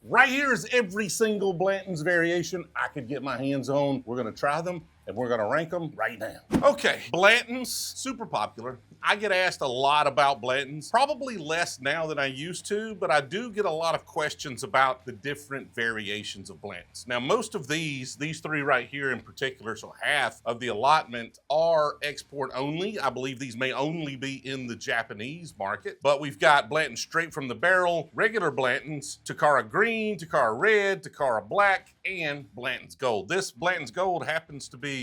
Right here is every single Blanton's variation I could get my hands on. We're gonna try them and we're gonna rank them right now. Okay, Blanton's, super popular. I get asked a lot about Blanton's, probably less now than I used to, but I do get a lot of questions about the different variations of Blanton's. Now, most of these three right here in particular, so half of the allotment are export only. I believe these may only be in the Japanese market, but we've got Blanton straight from the barrel, regular Blanton's, Takara green, Takara red, Takara black, and Blanton's gold. This Blanton's gold happens to be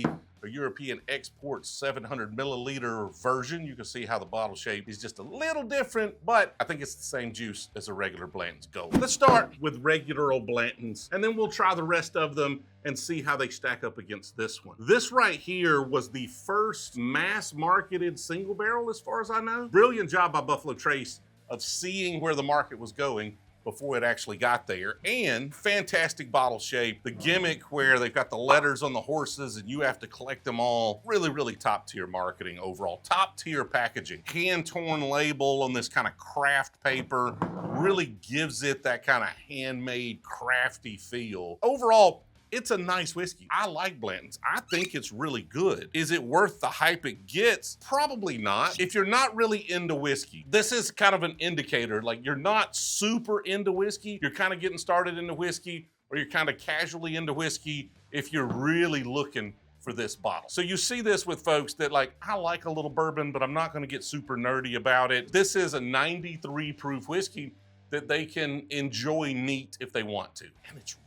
a European export 700 milliliter version. You can see how the bottle shape is just a little different, but I think it's the same juice as a regular Blanton's Gold. Let's start with regular old Blanton's, and then we'll try the rest of them and see how they stack up against this one. This right here was the first mass marketed single barrel as far as I know. Brilliant job by Buffalo Trace of seeing where the market was going before it actually got there, and fantastic bottle shape. The gimmick where they've got the letters on the horses and you have to collect them all. Really, really top tier marketing overall. Top tier packaging. Hand torn label on this kind of craft paper really gives it that kind of handmade crafty feel. Overall, it's a nice whiskey. I like Blanton's. I think it's really good. Is it worth the hype it gets? Probably not. If you're not really into whiskey, this is kind of an indicator. Like, you're not super into whiskey, you're kind of getting started into whiskey, or you're kind of casually into whiskey if you're really looking for this bottle. So you see this with folks that like, I like a little bourbon, but I'm not gonna get super nerdy about it. This is a 93 proof whiskey that they can enjoy neat if they want to. And it's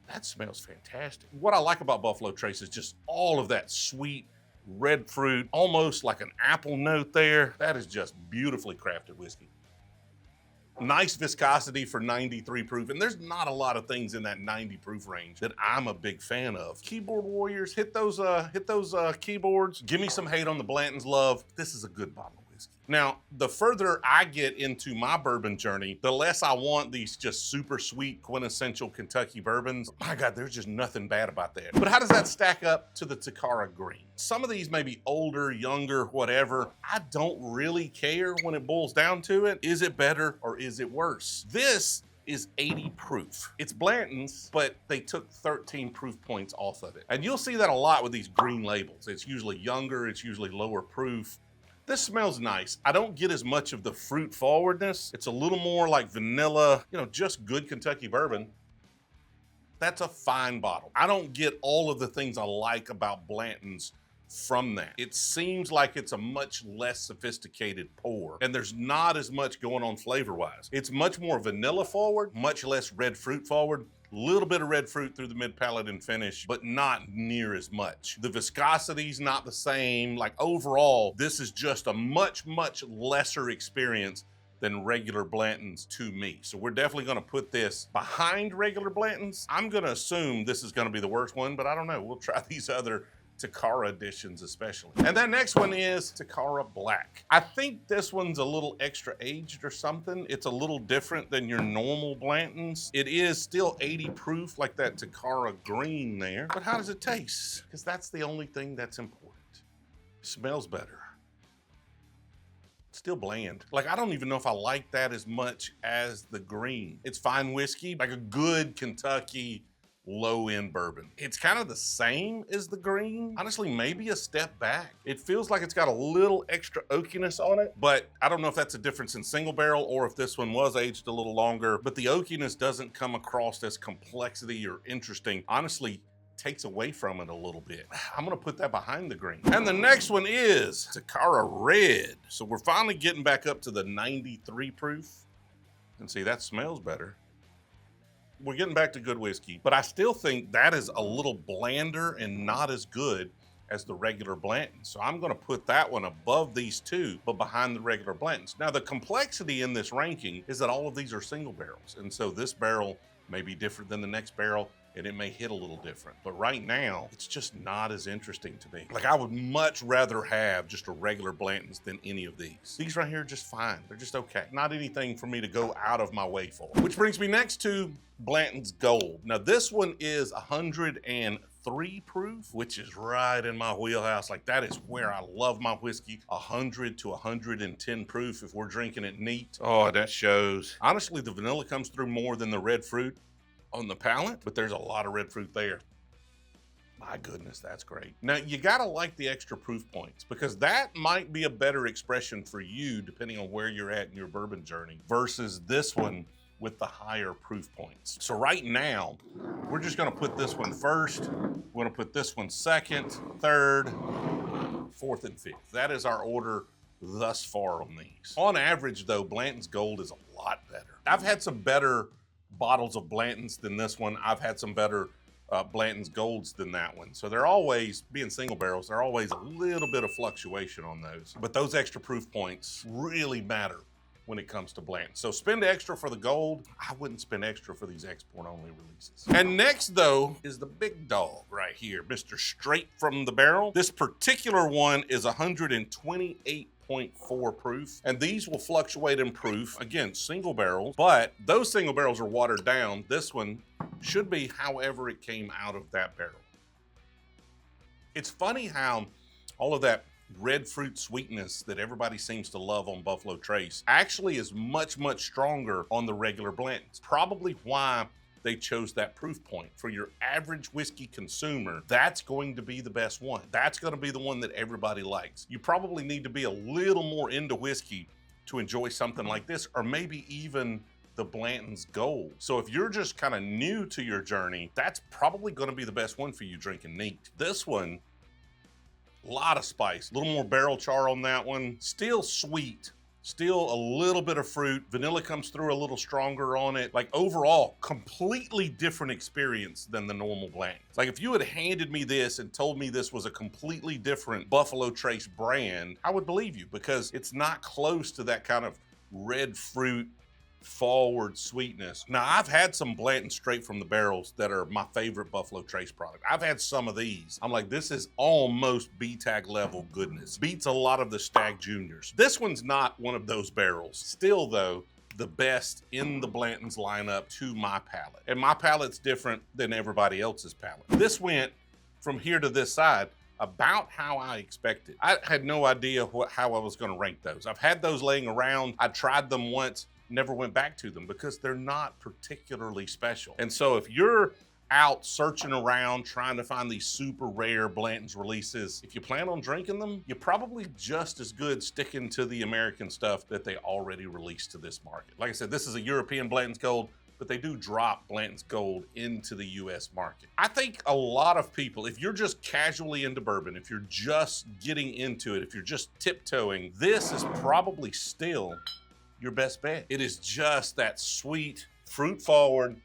that smells fantastic. What I like about Buffalo Trace is just all of that sweet red fruit, almost like an apple note there. That is just beautifully crafted whiskey. Nice viscosity for 93 proof, and there's not a lot of things in that 90 proof range that I'm a big fan of. Keyboard warriors, hit those keyboards. Give me some hate on the Blanton's love. This is a good bottle. Now, the further I get into my bourbon journey, the less I want these just super sweet, quintessential Kentucky bourbons. My God, there's just nothing bad about that. But how does that stack up to the Takara Green? Some of these may be older, younger, whatever. I don't really care when it boils down to it. Is it better or is it worse? This is 80 proof. It's Blanton's, but they took 13 proof points off of it. And you'll see that a lot with these green labels. It's usually younger, it's usually lower proof. This smells nice. I don't get as much of the fruit forwardness. It's a little more like vanilla, just good Kentucky bourbon. That's a fine bottle. I don't get all of the things I like about Blanton's from that. It seems like it's a much less sophisticated pour, and there's not as much going on flavor-wise. It's much more vanilla forward, much less red fruit forward. Little bit of red fruit through the mid palate and finish, but not near as much. The viscosity's not the same. Like, overall, this is just a much, much lesser experience than regular Blanton's to me. So we're definitely gonna put this behind regular Blanton's. I'm gonna assume this is gonna be the worst one, but I don't know. We'll try these other Takara editions especially. And that next one is Takara Black. I think this one's a little extra aged or something. It's a little different than your normal Blanton's. It is still 80 proof like that Takara Green there. But how does it taste? Because that's the only thing that's important. It smells better. It's still bland. Like, I don't even know if I like that as much as the green. It's fine whiskey, like a good Kentucky low-end bourbon. It's kind of the same as the green. Honestly, maybe a step back. It feels like it's got a little extra oakiness on it, but I don't know if that's a difference in single barrel or if this one was aged a little longer, but the oakiness doesn't come across as complexity or interesting. Honestly, takes away from it a little bit. I'm gonna put that behind the green. And the next one is Takara Red. So we're finally getting back up to the 93 proof. And see, that smells better. We're getting back to good whiskey, but I still think that is a little blander and not as good as the regular Blanton's. So I'm gonna put that one above these two, but behind the regular Blanton's. Now, the complexity in this ranking is that all of these are single barrels. And so this barrel may be different than the next barrel. and it may hit a little different. But right now, it's just not as interesting to me. Like, I would much rather have just a regular Blanton's than any of these. These right here are just fine. They're just okay. Not anything for me to go out of my way for. Which brings me next to Blanton's Gold. Now, this one is 103 proof, which is right in my wheelhouse. Like, that is where I love my whiskey. 100 to 110 proof if we're drinking it neat. Oh, that shows. Honestly, the vanilla comes through more than the red fruit on the palate, but there's a lot of red fruit there. My goodness, that's great. Now, you gotta like the extra proof points, because that might be a better expression for you depending on where you're at in your bourbon journey versus this one with the higher proof points. So right now, we're just gonna put this one first, we're gonna put this one second, third, fourth, and fifth. That is our order thus far on these. On average though, Blanton's Gold is a lot better. I've had some better bottles of Blanton's than this one. I've had some better Blanton's Golds than that one. So they're always, being single barrels, there are always a little bit of fluctuation on those. But those extra proof points really matter when it comes to Blanton. So spend extra for the Gold. I wouldn't spend extra for these export only releases. And next though is the big dog right here, Mr. Straight from the Barrel. This particular one is 128.4 proof, and these will fluctuate in proof. Again, single barrels, but those single barrels are watered down. This one should be however it came out of that barrel. It's funny how all of that red fruit sweetness that everybody seems to love on Buffalo Trace actually is much, much stronger on the regular Blanton's. Probably why they chose that proof point. For your average whiskey consumer, that's going to be the best one. That's gonna be the one that everybody likes. You probably need to be a little more into whiskey to enjoy something like this, or maybe even the Blanton's Gold. So if you're just kind of new to your journey, that's probably gonna be the best one for you drinking neat. This one, a lot of spice, a little more barrel char on that one. Still sweet, still a little bit of fruit. Vanilla comes through a little stronger on it. Like overall, completely different experience than the normal Blanton's. Like if you had handed me this and told me this was a completely different Buffalo Trace brand, I would believe you, because it's not close to that kind of red fruit forward sweetness. Now, I've had some Blanton straight from the barrels that are my favorite Buffalo Trace product. I've had some of these. I'm like, this is almost B-Tag level goodness. Beats a lot of the Stag Juniors. This one's not one of those barrels. Still though, the best in the Blanton's lineup to my palate. And my palate's different than everybody else's palate. This went from here to this side about how I expected. I had no idea how I was gonna rank those. I've had those laying around. I tried them once, never went back to them because they're not particularly special. And so if you're out searching around trying to find these super rare Blanton's releases, if you plan on drinking them, you're probably just as good sticking to the American stuff that they already released to this market. Like I said, this is a European Blanton's Gold, but they do drop Blanton's Gold into the US market. I think a lot of people, if you're just casually into bourbon, if you're just getting into it, if you're just tiptoeing, this is probably still your best bet. It is just that sweet, fruit forward,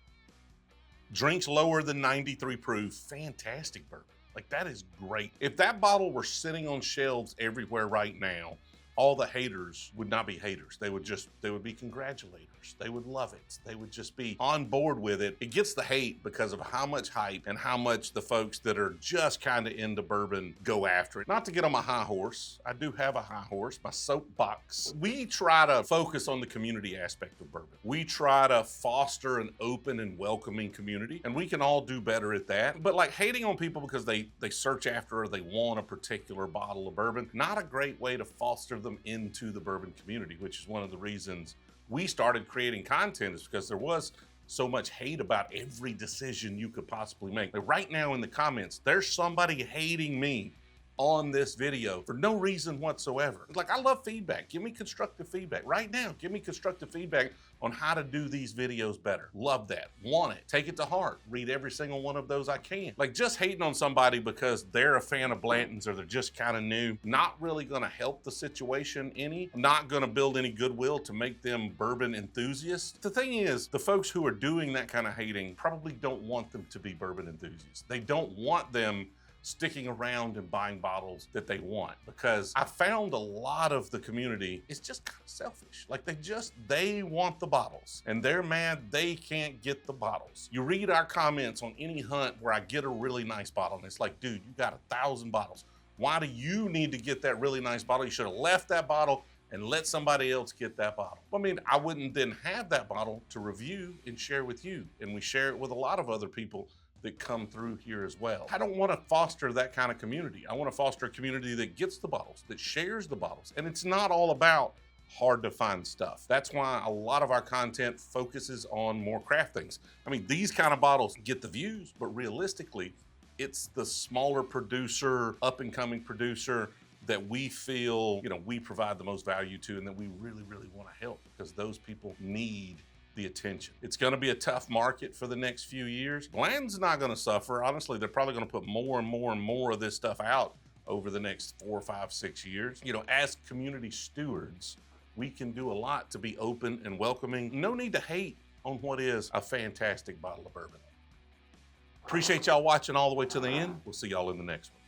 drinks lower than 93 proof, fantastic bourbon. Like that is great. If that bottle were sitting on shelves everywhere right now, all the haters would not be haters. They would be congratulators. They would love it. They would just be on board with it. It gets the hate because of how much hype and how much the folks that are just kind of into bourbon go after it. Not to get on my high horse. I do have a high horse, my soapbox. We try to focus on the community aspect of bourbon. We try to foster an open and welcoming community, and we can all do better at that. But like hating on people because they search after or they want a particular bottle of bourbon, not a great way to foster them into the bourbon community, which is one of the reasons we started creating content, is because there was so much hate about every decision you could possibly make. Like right now in the comments, there's somebody hating me on this video for no reason whatsoever. Like, I love feedback. Give me constructive feedback. Right now, give me constructive feedback on how to do these videos better. Love that. Want it. Take it to heart. Read every single one of those I can. Like, just hating on somebody because they're a fan of Blanton's or they're just kind of new, not really gonna help the situation any, not gonna build any goodwill to make them bourbon enthusiasts. The thing is, the folks who are doing that kind of hating probably don't want them to be bourbon enthusiasts. They don't want them sticking around and buying bottles that they want. Because I found a lot of the community is just kind of selfish. Like they want the bottles and they're mad they can't get the bottles. You read our comments on any hunt where I get a really nice bottle and it's like, dude, you got 1,000 bottles. Why do you need to get that really nice bottle? You should have left that bottle and let somebody else get that bottle. I mean, I wouldn't then have that bottle to review and share with you. And we share it with a lot of other people that come through here as well. I don't want to foster that kind of community. I want to foster a community that gets the bottles, that shares the bottles. And it's not all about hard to find stuff. That's why a lot of our content focuses on more craft things. I mean, these kind of bottles get the views, but realistically, it's the smaller producer, up and coming producer that we feel, we provide the most value to and that we really, really want to help because those people need the attention. It's going to be a tough market for the next few years. Blanton's not going to suffer. Honestly, they're probably going to put more and more and more of this stuff out over the next 4, 5, 6 years. As community stewards, we can do a lot to be open and welcoming. No need to hate on what is a fantastic bottle of bourbon. Appreciate y'all watching all the way to the end. We'll see y'all in the next one.